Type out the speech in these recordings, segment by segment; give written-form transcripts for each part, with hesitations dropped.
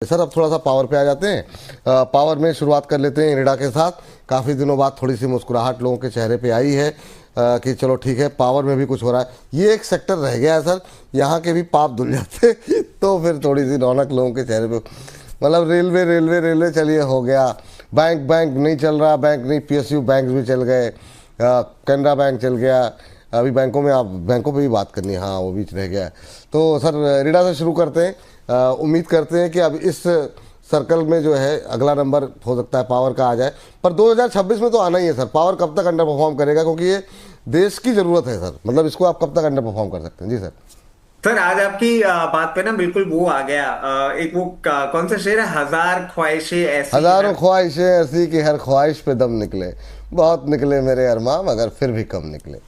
Sir अब थोड़ा सा पावर पे आ जाते हैं। पावर में शुरुआत कर लेते हैं इरेडा के साथ। काफ़ी दिनों बाद थोड़ी सी मुस्कुराहट लोगों के चेहरे पे आई है कि चलो ठीक है, पावर में भी कुछ हो रहा है। ये एक सेक्टर रह गया है सर, यहाँ के भी पाप धुल जाते तो फिर थोड़ी सी रौनक लोगों के चेहरे पे। मतलब रेलवे रेलवे रेलवे चलिए हो गया, बैंक बैंक नहीं चल रहा, बैंक नहीं, पीएसयू बैंक भी चल गए, कैनरा बैंक चल गया। अभी बैंकों में आप बैंकों पे भी बात करनी है, हाँ वो बीच रह गया है। तो सर इरेडा से शुरू करते हैं। उम्मीद करते हैं कि अब इस सर्कल में जो है अगला नंबर हो सकता है पावर का आ जाए, पर 2026 में तो आना ही है सर। पावर कब तक अंडर परफॉर्म करेगा, क्योंकि ये देश की ज़रूरत है सर। मतलब इसको आप कब तक अंडर परफॉर्म कर सकते हैं? जी सर। सर आज आपकी बात पे ना बिल्कुल वो आ गया। एक वो कौन सा शेर है, हजार ख्वाहिशें ऐसी हजारों हर। ख्वाहिशें ऐसी कि हर ख्वाहिश पे दम निकले, बहुत निकले मेरे अरमान मगर फिर भी कम निकले।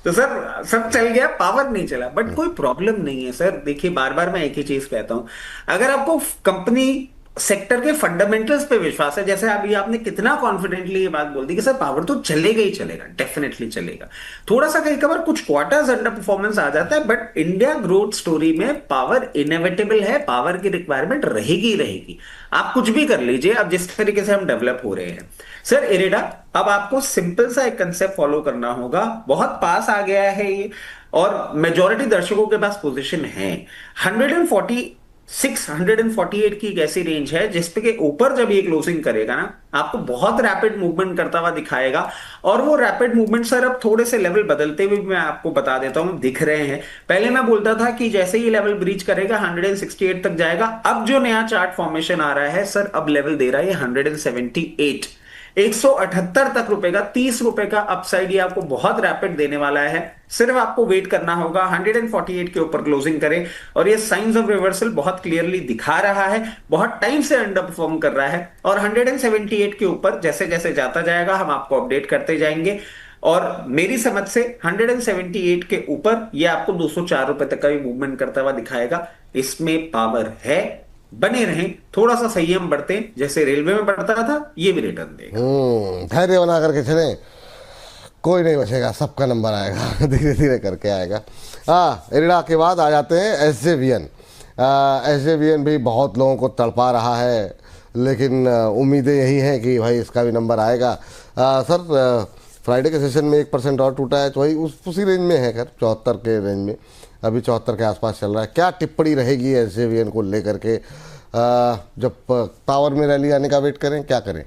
तो सर सब चल गया, पावर नहीं चला, बट कोई प्रॉब्लम नहीं है सर। देखिए बार बार मैं एक ही चीज कहता हूं, अगर आपको कंपनी सेक्टर के फंडामेंटल्स पे विश्वास है, जैसे अभी आपने कितना कॉन्फिडेंटली ये बात बोल दी कि सर पावर तो चलेगा ही चलेगा, डेफिनेटली चलेगा। थोड़ा सा कई कबार कुछ क्वार्टर्स अंडर परफॉर्मेंस आ जाता है, बट इंडिया ग्रोथ स्टोरी में पावर इनएविटेबल है, पावर की रिक्वायरमेंट रहेगी ही रहेगी। आप कुछ भी कर लीजिए, अब जिस तरीके से हम डेवलप हो रहे हैं सर इरेडा, अब आपको सिंपल सा एक कंसेप्ट फॉलो करना होगा। बहुत पास आ गया है ये, और मेजॉरिटी दर्शकों के पास पोजीशन है। 146 148 की एक ऐसी रेंज है जिसपे के ऊपर जब ये क्लोजिंग करेगा ना, आपको बहुत रैपिड मूवमेंट करता हुआ दिखाएगा। और वो रैपिड मूवमेंट सर अब थोड़े से लेवल बदलते हुए भी मैं आपको बता देता हूं, दिख रहे हैं। पहले मैं बोलता था कि जैसे ही लेवल ब्रीच करेगा 168 तक जाएगा। अब जो नया चार्ट फॉर्मेशन आ रहा है सर, अब लेवल दे रहा है 178, 178 तक रुपए का, 30 रुपए का अपसाइड ये आपको बहुत रैपिड देने वाला है। सिर्फ आपको वेट करना होगा 148 के ऊपर क्लोजिंग करे, और ये साइंस ऑफ रिवर्सल बहुत क्लियरली दिखा रहा है। बहुत टाइम से अंडर परफॉर्म कर रहा है, और 178 के ऊपर जैसे जैसे जाता जाएगा हम आपको अपडेट करते जाएंगे। और मेरी समझ से 178 के ऊपर ये आपको 204 रुपए तक का भी मूवमेंट करता हुआ दिखाएगा। इसमें पावर है, बने रहें, थोड़ा सा संयम बढ़ते, जैसे रेलवे में बढ़ता था ये भी रिटर्न देगा। धैर्य बना करके चले, कोई नहीं बचेगा, सबका नंबर आएगा धीरे धीरे करके आएगा। हाँ, इरेडा के बाद आ जाते हैं एसजेवीएन। एसजेवीएन भी बहुत लोगों को तड़पा रहा है, लेकिन उम्मीदें यही हैं कि भाई इसका भी नंबर आएगा। सर फ्राइडे के सेशन में 1% और टूटा है, तो वही उसी रेंज में है, खैर 74 के रेंज में, अभी 74 के आसपास चल रहा है। क्या टिप्पणी रहेगी एसजेवीएन को लेकर के? जब पावर में रैली आने का वेट करें, क्या करें?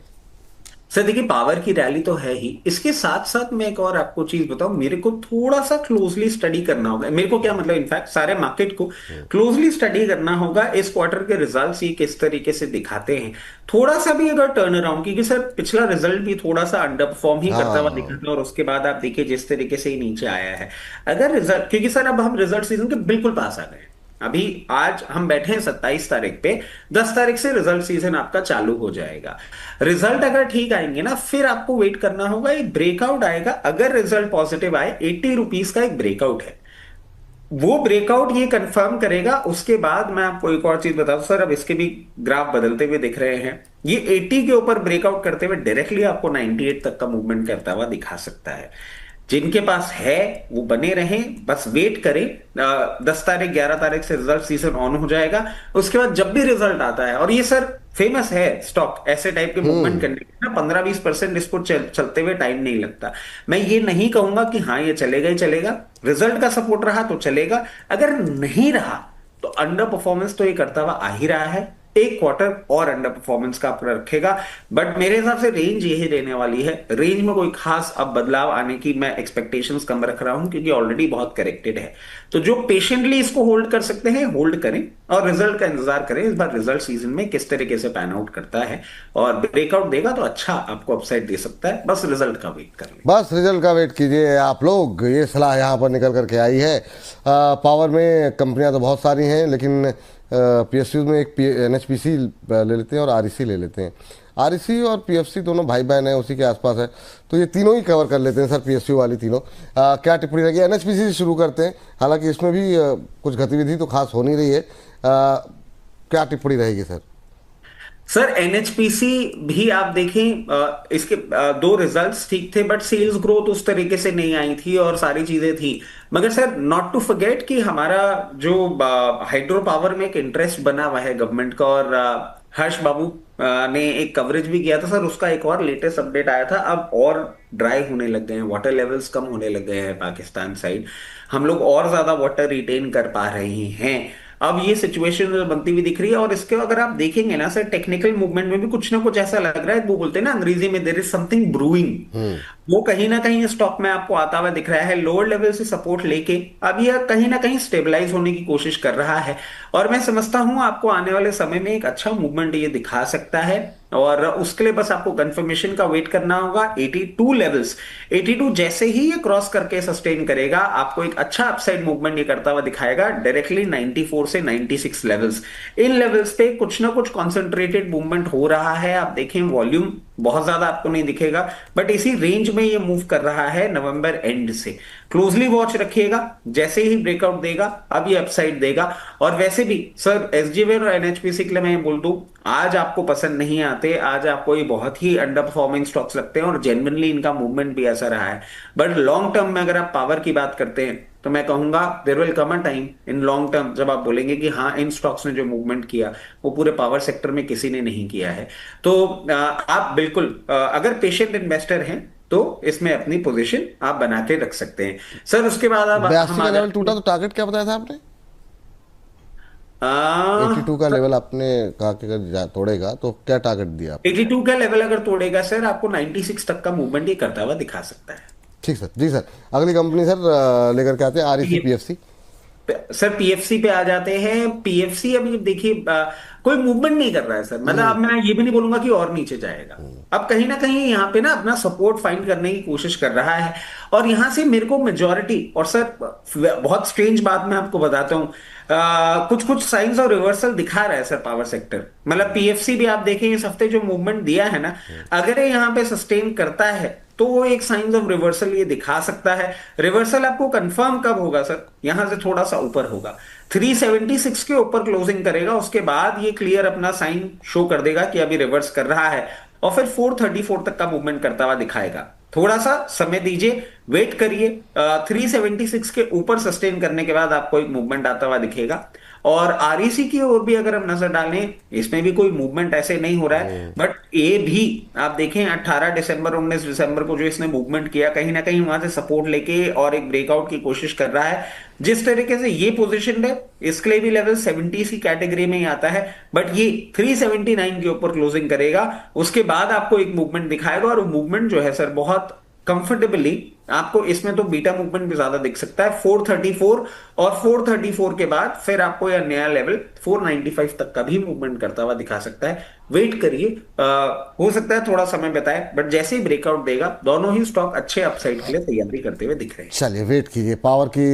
सर देखिए पावर की रैली तो है ही, इसके साथ साथ मैं एक और आपको चीज बताऊं, मेरे को थोड़ा सा क्लोजली स्टडी करना होगा। मेरे को क्या मतलब, इनफैक्ट सारे मार्केट को क्लोजली स्टडी करना होगा। इस क्वार्टर के रिजल्ट्स ये किस तरीके से दिखाते हैं, थोड़ा सा भी अगर टर्न अराउंड, क्योंकि सर पिछला रिजल्ट भी थोड़ा सा अंडर परफॉर्म ही करता हुआ दिखा हाँ। था, और उसके बाद आप देखिए जिस तरीके से ही नीचे आया है। अगर रिजल्ट, क्योंकि सर अब हम रिजल्ट सीजन के बिल्कुल पास आ गए। अभी आज हम बैठे हैं 27 तारीख पे, 10 तारीख से रिजल्ट सीजन आपका चालू हो जाएगा। रिजल्ट अगर ठीक आएंगे ना, फिर आपको वेट करना होगा, एक ब्रेकआउट आएगा। अगर रिजल्ट पॉजिटिव आए, 80 रुपीज का एक ब्रेकआउट है, वो ब्रेकआउट ये कंफर्म करेगा। उसके बाद मैं आपको एक और चीज बता दूं सर, अब इसके भी ग्राफ बदलते हुए दिख रहे हैं। ये 80 के ऊपर ब्रेकआउट करते हुए डायरेक्टली आपको 98 तक का मूवमेंट करता हुआ दिखा सकता है। जिनके पास है वो बने रहें, बस वेट करें। 10 तारीख 11 तारीख से रिजल्ट सीजन ऑन हो जाएगा। उसके बाद जब भी रिजल्ट आता है, और ये सर फेमस है स्टॉक ऐसे टाइप के मूवमेंट हम्म। करने के ना, 15-20% इसको चलते हुए टाइम नहीं लगता। मैं ये नहीं कहूंगा कि हाँ ये चलेगा ही चलेगा। रिजल्ट का सपोर्ट रहा तो चलेगा, अगर नहीं रहा तो अंडर परफॉर्मेंस तो ये करता हुआ आ ही रहा है। एक क्वार्टर और अंडर परफॉर्मेंस का अपना रखेगा, बट मेरे हिसाब से रेंज यही रहने वाली है। रेंज में कोई खास अब बदलाव आने की मैं एक्सपेक्टेशंस कम रख रहा हूं, क्योंकि ऑलरेडी बहुत करेक्टेड है। तो जो पेशेंटली इसको होल्ड कर सकते हैं होल्ड करें, और रिजल्ट का इंतजार करें इस बार रिजल्ट सीजन में किस तरीके से पैन आउट करता है। और ब्रेकआउट देगा तो अच्छा आपको अपसाइड दे सकता है, बस रिजल्ट का वेट कर लें। बस रिजल्ट का वेट कीजिए आप लोग, ये सलाह यहाँ पर निकल करके आई है। पावर में कंपनियां तो बहुत सारी हैं, लेकिन पीएसयू में एक एनएचपीसी ले लेते हैं और आरईसी ले लेते हैं। आरईसी और पीएफसी दोनों भाई बहन हैं, उसी के आसपास है, तो ये तीनों ही कवर कर लेते हैं सर, पीएसयू वाली तीनों। क्या टिप्पणी रहेगी? एनएचपीसी से शुरू करते हैं, हालांकि इसमें भी कुछ गतिविधि तो खास हो नहीं रही है। क्या टिप्पणी रहेगी सर? सर एनएचपीसी भी आप देखें, इसके दो रिजल्ट्स ठीक थे, बट सेल्स ग्रोथ उस तरीके से नहीं आई थी और सारी चीजें थी। मगर सर नॉट टू फॉरगेट कि हमारा जो हाइड्रो पावर में एक इंटरेस्ट बना हुआ है गवर्नमेंट का, और हर्ष बाबू ने एक कवरेज भी किया था सर, उसका एक और लेटेस्ट अपडेट आया था। अब और ड्राई होने लग गए हैं, वाटर लेवल्स कम होने लग गए हैं पाकिस्तान साइड, हम लोग और ज्यादा वाटर रिटेन कर पा रहे हैं। अब ये सिचुएशन बनती हुई दिख रही है, और इसके अगर आप देखेंगे ना सर, टेक्निकल मूवमेंट में भी कुछ ना कुछ ऐसा लग रहा है, वो बोलते हैं ना अंग्रेजी में, देयर इज समथिंग ब्रूइंग। हम्म। वो कहीं ना कहीं स्टॉक में आपको आता हुआ दिख रहा है, लोअर लेवल से सपोर्ट लेके अब ये कहीं ना कहीं स्टेबलाइज होने की कोशिश कर रहा है। और मैं समझता हूं आपको आने वाले समय में एक अच्छा मूवमेंट ये दिखा सकता है, और उसके लिए बस आपको कंफर्मेशन का वेट करना होगा। 82 लेवल्स, 82 जैसे ही ये क्रॉस करके सस्टेन करेगा, आपको एक अच्छा अपसाइड मूवमेंट ये करता हुआ दिखाएगा डायरेक्टली 94 से 96 लेवल्स। इन लेवल्स पे कुछ ना कुछ कॉन्सेंट्रेटेड मूवमेंट हो रहा है। आप देखें वॉल्यूम बहुत ज्यादा आपको नहीं दिखेगा, बट इसी रेंज में ये मूव कर रहा है नवंबर एंड से। क्लोजली वॉच रखिएगा, जैसे ही ब्रेकआउट देगा अब ये अपसाइड देगा। और वैसे भी सर एसजीवेल और एनएचपीसी के लिए मैं बोल दूं, आज आपको पसंद नहीं आते, आज आपको ये बहुत ही अंडर परफॉर्मिंग स्टॉक्स लगते हैं, और जेन्युइनली इनका मूवमेंट भी ऐसा रहा है। बट लॉन्ग टर्म में अगर आप पावर की बात करते हैं, तो मैं कहूंगा there will come a time in long term जब आप बोलेंगे कि हाँ, इन स्टॉक्स ने जो मूवमेंट किया वो पूरे पावर सेक्टर में किसी ने नहीं किया है। तो आप बिल्कुल अगर पेशेंट इन्वेस्टर हैं तो इसमें अपनी पोजीशन आप बना के रख सकते हैं। सर उसके बाद अब हम 82 आ का लेवल जाते टूटा तो टारगेट क्या बताया था आपने? हैं। 82 का लेवल आपने कहा कि अगर तोड़ेगा तो क्या टारगेट दिया आपने? 82 का लेवल अगर तोड़ेगा सर, आपको 96 तक का मूवमेंट ये करता हुआ दिखा सकता है। ठीक सर, जी सर। अगली कंपनी सर लेकर के आते हैं, R E C P F C. Sir PFC पे आ जाते हैं। पीएफसी अभी देखिए कोई मूवमेंट नहीं कर रहा है सर, मतलब अब मैं ये भी नहीं बोलूंगा कि और नीचे जाएगा। अब कहीं ना कहीं यहाँ पे ना अपना सपोर्ट फाइंड करने की कोशिश कर रहा है, और यहां से मेरे को मेजॉरिटी, और सर बहुत स्ट्रेंज बात मैं आपको बताता हूँ, कुछ कुछ साइंस और रिवर्सल दिखा रहा है सर पावर सेक्टर। मतलब पीएफसी भी आप देखें इस हफ्ते जो मूवमेंट दिया है ना, अगर ये यहाँ पे सस्टेन करता है तो वो एक साइंस ऑफ रिवर्सल ये दिखा सकता है। रिवर्सल आपको कंफर्म कब होगा सर? यहां से थोड़ा सा ऊपर होगा, 376 के ऊपर क्लोजिंग करेगा, उसके बाद ये क्लियर अपना साइन शो कर देगा कि अभी रिवर्स कर रहा है, और फिर 434 तक का मूवमेंट करता हुआ दिखाएगा। थोड़ा सा समय दीजिए, वेट करिए। 376 के ऊपर सस्टेन करने के बाद आपको एक मूवमेंट आता हुआ दिखेगा। और आरईसी की ओर भी अगर हम नजर डालें, इसमें भी कोई मूवमेंट ऐसे नहीं हो रहा है, बट ये भी आप देखें 18 दिसंबर 19 दिसंबर को जो इसने मूवमेंट किया, कहीं ना कहीं वहां से सपोर्ट लेके और एक ब्रेकआउट की कोशिश कर रहा है। जिस तरीके से ये पोजीशन है, इसके लिए भी लेवल 70 की कैटेगरी में ही आता है, बट ये 379 के ऊपर क्लोजिंग करेगा, उसके बाद आपको एक मूवमेंट दिखाएगा। और मूवमेंट जो है सर बहुत कंफर्टेबली आपको इसमें तो बीटा मूवमेंट भी ज्यादा दिख सकता है, 434, और 434 के बाद फिर आपको यह नया लेवल 495 तक का भी मूवमेंट करता हुआ दिखा सकता है। वेट करिए, हो सकता है थोड़ा समय बताए, बट जैसे ही ब्रेकआउट देगा दोनों ही स्टॉक अच्छे अपसाइड के लिए तैयारी करते हुए दिख रहे हैं। चलिए वेट कीजिए। पावर की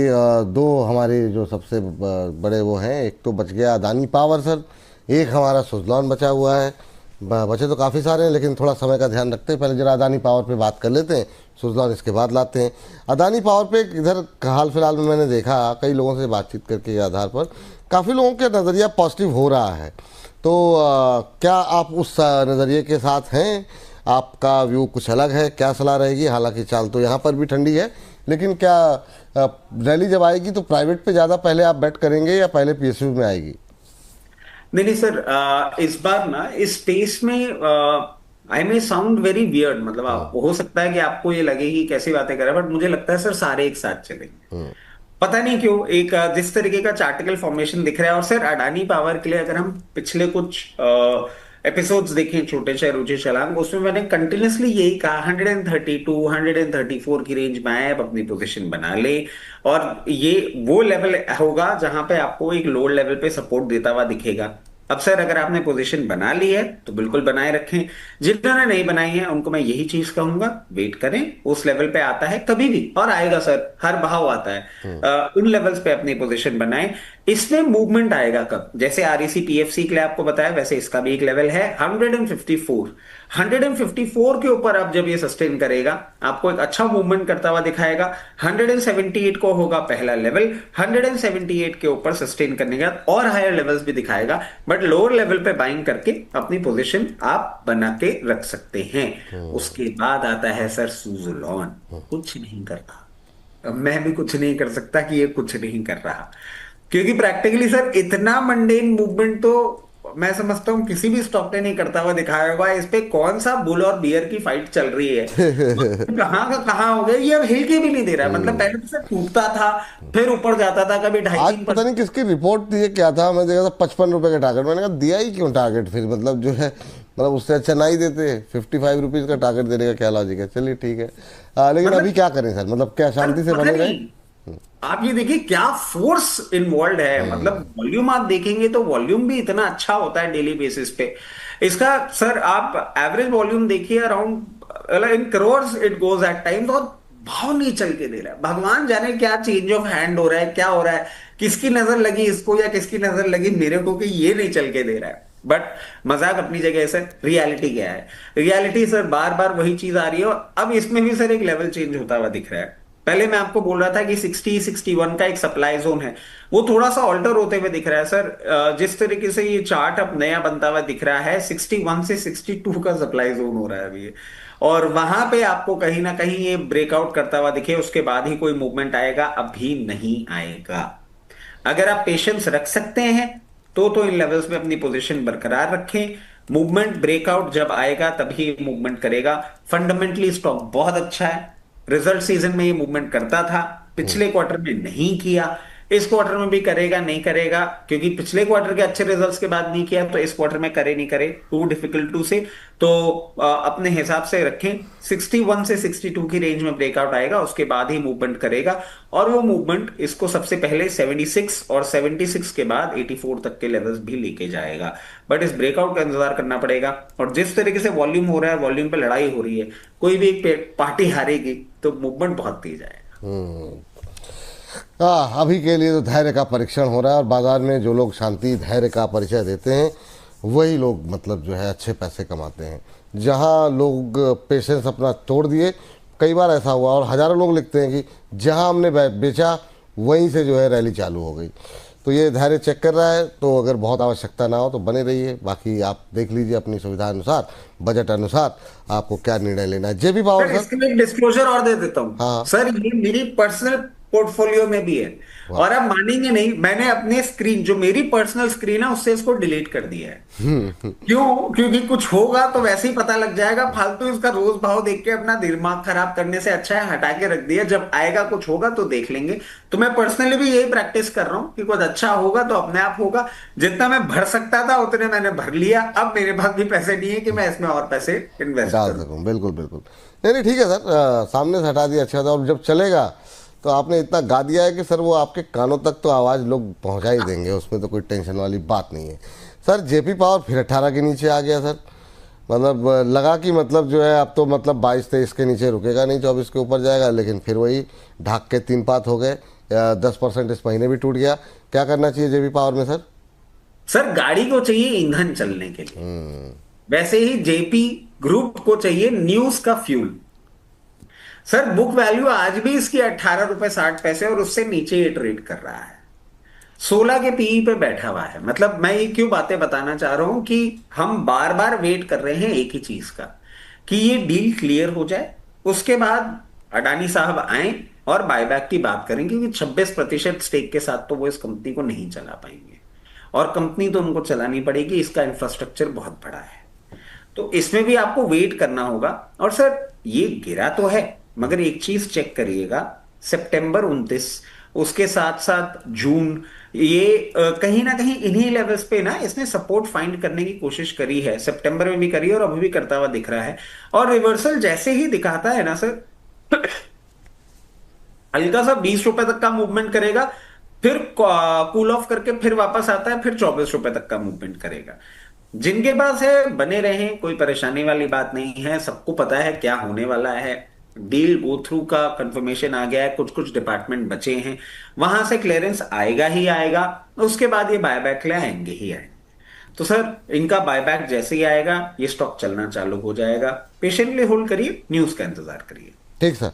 दो हमारे जो सबसे बड़े वो हैं, एक तो बच गया अदानी पावर सर, एक हमारा सुजलॉन बचा हुआ है। बचे तो काफ़ी सारे हैं, लेकिन थोड़ा समय का ध्यान रखते हैं। पहले जरा अदानी पावर पे बात कर लेते हैं, सुजलॉन इसके बाद लाते हैं। अदानी पावर पे इधर हाल फिलहाल में मैंने देखा, कई लोगों से बातचीत करके के आधार पर काफ़ी लोगों के नज़रिया पॉजिटिव हो रहा है। तो क्या आप उस नज़रिए के साथ हैं? आपका व्यू कुछ अलग है? क्या सलाह रहेगी? हालांकि चाल तो यहाँ पर भी ठंडी है, लेकिन क्या रैली जब आएगी तो प्राइवेट पे ज़्यादा पहले आप बेट करेंगे या पहले पीएसयू में आएगी? नहीं नहीं सर, इस बार ना इस स्पेस में आई मे साउंड वेरी वियर्ड, मतलब आप हो सकता है कि आपको ये लगे कि कैसी बातें कर रहे हैं, बट मुझे लगता है सर सारे एक साथ चलेंगे। पता नहीं क्यों एक जिस तरीके का चार्टिकल फॉर्मेशन दिख रहा है। और सर अडानी पावर के लिए अगर हम पिछले कुछ एपिसोड्स देखें, छोटे शहर ऊंचे छलांग, उसमें मैंने कंटिन्यूसली यही कहा 132 134 की रेंज में आए, अब अपनी पोजीशन बना ले। और ये वो लेवल होगा जहां पे आपको एक लोअर लेवल पे सपोर्ट देता हुआ दिखेगा। अब सर अगर आपने पोजीशन बना ली है तो बिल्कुल बनाए रखें, जिन्होंने नहीं बनाई है उनको मैं यही चीज कहूंगा, वेट करें। उस लेवल पे आता है कभी भी, और आएगा सर, हर बहाव आता है। उन लेवल्स पे अपनी पोजीशन बनाएं। इसमें मूवमेंट आएगा कब? जैसे आरईसी पीएफसी के लिए आपको बताया, वैसे इसका भी एक लेवल है 154। 154 के ऊपर अब जब ये सस्टेन करेगा, आपको एक अच्छा मूवमेंट करता हुआ दिखाएगा। 178 को होगा पहला लेवल। 178 के ऊपर सस्टेन करने के बाद और हायर लेवल्स भी दिखाएगा, बट लोअर लेवल पे बाइंग करके अपनी पोजीशन आप बना के रख सकते हैं। उसके बाद आता है सर सुज़लोन। कुछ नहीं कर रहा। अब मैं भी कुछ नहीं कर सकता कि ये कुछ नहीं कर रहा, क्योंकि प्रैक्टिकली सर इतना मंडेन मूवमेंट तो मैं समझता हूँ किसी भी स्टॉक ने नहीं करता हुआ दिखाया होगा। इस पे कौन सा बुल और बियर की फाइट चल रही है, कहाँ का कहाँ हो गया, ये अब हिल के भी नहीं दे रहा है। मतलब पहले तो सर टूटता था, फिर ऊपर जाता था, कभी ढाई आज तीन पता नहीं किसकी रिपोर्ट थी, क्या था, मैं देखा था 55 रुपए का टारगेट। मैंने कहा दिया ही क्यों टारगेट फिर, मतलब जो है, मतलब उससे अच्छा ना ही देते। 55 रुपीज़ का टारगेट देने का क्या लॉजिक है। चलिए ठीक है। लेकिन अभी मतलब क्या करें सर, मतलब क्या सर शांति से पता बने रहे? नहीं, आप ये देखिए क्या फोर्स इन्वॉल्व है। मतलब वॉल्यूम आप देखेंगे तो वॉल्यूम भी इतना अच्छा होता है डेली बेसिस पे इसका। सर आप एवरेज वॉल्यूम देखिए around in crores it goes eight times, और भाव नहीं चल के दे रहा है। भगवान जाने क्या चेंज ऑफ हैंड हो रहा है, क्या हो रहा है, किसकी नजर लगी इसको या किसकी नजर लगी मेरे को कि ये नहीं चल के दे रहा है। बट मजाक अपनी जगह है सर, रियलिटी क्या है? रियलिटी सर बार बार वही चीज आ रही है, और अब इसमें भी सर एक लेवल चेंज होता हुआ दिख रहा है। पहले मैं आपको बोल रहा था कि 60-61 का एक सप्लाई जोन है, वो थोड़ा सा ऑल्टर होते हुए दिख रहा है सर। जिस तरीके से ये चार्ट अब नया बनता हुआ दिख रहा है, 61 से 62 का सप्लाई जोन हो रहा है अभी ये। और वहां पे आपको कहीं ना कहीं ये ब्रेकआउट करता हुआ दिखे, उसके बाद ही कोई मूवमेंट आएगा, अभी नहीं आएगा। अगर आप पेशेंस रख सकते हैं तो इन लेवल्स में अपनी पोजीशन बरकरार रखें। मूवमेंट ब्रेकआउट जब आएगा तभी मूवमेंट करेगा। फंडामेंटली स्टॉक बहुत अच्छा है। रिजल्ट सीजन में ये मूवमेंट करता था, पिछले क्वार्टर में नहीं किया, इस क्वार्टर में भी करेगा नहीं करेगा, क्योंकि पिछले क्वार्टर के अच्छे रिजल्ट्स के बाद नहीं किया, तो इस क्वार्टर में करे नहीं करे टू डिफिकल्ट टू से। तो अपने हिसाब से रखें, 61 से 62 की रेंज में ब्रेकआउट आएगा, उसके बाद ही मूवमेंट करेगा। और वो मूवमेंट इसको सबसे पहले 76 और 76 के बाद 84 तक के लेवल्स भी लेके जाएगा। बट इस ब्रेकआउट का इंतजार करना पड़ेगा। और जिस तरीके से वॉल्यूम हो रहा है, वॉल्यूम पे लड़ाई हो रही है, कोई भी एक पार्टी हारेगी तो मूवमेंट बहुत तेज आएगा। हाँ, अभी के लिए तो धैर्य का परीक्षण हो रहा है, और बाजार में जो लोग शांति धैर्य का परिचय देते हैं वही लोग मतलब जो है अच्छे पैसे कमाते हैं। जहाँ लोग पेशेंस अपना तोड़ दिए, कई बार ऐसा हुआ, और हज़ारों लोग लिखते हैं कि जहाँ हमने बेचा वहीं से जो है रैली चालू हो गई। तो ये धैर्य चेक कर रहा है, तो अगर बहुत आवश्यकता ना हो तो बने रहिए। बाकी आप देख लीजिए अपनी सुविधा अनुसार, बजट अनुसार आपको क्या निर्णय लेना है। जेबी पावर सर सर। इसके लिए डिस्क्लोजर और दे देता हूं हाँ। सर, ये मेरी पर्सनल पोर्टफोलियो में भी है। वाह। और आप मानेंगे नहीं, मैंने अपने स्क्रीन, जो मेरी पर्सनल स्क्रीन है, उससे इसको डिलीट कर दिया है। क्यों? क्योंकि कुछ होगा तो वैसे ही पता लग जाएगा। फालतू इसका रोज भाव देख के अपना दिमाग खराब करने से अच्छा है हटा के रख दिया। जब आएगा कुछ होगा तो देख लेंगे। तो मैं पर्सनली भी यही प्रैक्टिस कर रहा हूँ कि कुछ अच्छा होगा तो अपने आप होगा। जितना मैं भर सकता था उतने मैंने भर लिया। अब मेरे पास भी पैसे नहीं है कि मैं इसमें और पैसे इन्वेस्ट डाल करूं। सकूँ, बिल्कुल बिल्कुल। नहीं नहीं, ठीक है सर। सामने से हटा दिया अच्छा था, और जब चलेगा तो आपने इतना गा दिया है कि सर वो आपके कानों तक तो आवाज़ लोग पहुंचा ही देंगे, उसमें तो कोई टेंशन वाली बात नहीं है। सर जेपी पावर फिर 18 के नीचे आ गया सर। मतलब लगा कि मतलब जो है अब तो मतलब 22-23 के नीचे रुकेगा नहीं, 24 के ऊपर जाएगा, लेकिन फिर वही ढाक के 3 पात हो गए। 10% इस महीने भी टूट गया। क्या करना चाहिए जेपी पावर में सर? सर गाड़ी को चाहिए ईंधन चलने के लिए, वैसे ही जेपी ग्रुप को चाहिए न्यूज का फ्यूल। सर बुक वैल्यू आज भी इसकी 18 रुपए 60 पैसे और उससे नीचे ये ट्रेड कर रहा है। 16 के पीई पे बैठा हुआ है। मतलब मैं ये क्यों बातें बताना चाह रहा हूं कि हम बार बार वेट कर रहे हैं एक ही चीज का, कि ये डील क्लियर हो जाए, उसके बाद अडानी साहब आए और बायबैक की बात करें, क्योंकि 26% स्टेक के साथ तो वो इस कंपनी को नहीं चला पाएंगे, और कंपनी तो उनको चलानी पड़ेगी। इसका इंफ्रास्ट्रक्चर बहुत बड़ा है, तो इसमें भी आपको वेट करना होगा। और सर ये गिरा तो है, मगर एक चीज चेक करिएगा, सितंबर 29, उसके साथ साथ जून, ये कहीं ना कहीं इन्हीं लेवल्स पे ना इसने सपोर्ट फाइंड करने की कोशिश करी है। सितंबर में भी करी है और अभी भी करता हुआ दिख रहा है। और रिवर्सल जैसे ही दिखाता है ना सर, हल्का सा 20 रुपए तक का मूवमेंट करेगा, फिर कूल ऑफ करके फिर वापस आता है, फिर 24 रुपए तक का मूवमेंट करेगा। जिनके पास है बने रहें, कोई परेशानी वाली बात नहीं है, सबको पता है क्या होने वाला है। डील गो थ्रू का कंफर्मेशन आ गया है, कुछ कुछ डिपार्टमेंट बचे हैं, वहां से क्लियरेंस आएगा ही आएगा, उसके बाद ये बायबैक ले आएंगे ही आएंगे। तो सर इनका बायबैक जैसे ही आएगा ये स्टॉक चलना चालू हो जाएगा, पेशेंटली होल्ड करिए, न्यूज का इंतजार करिए। ठीक सर।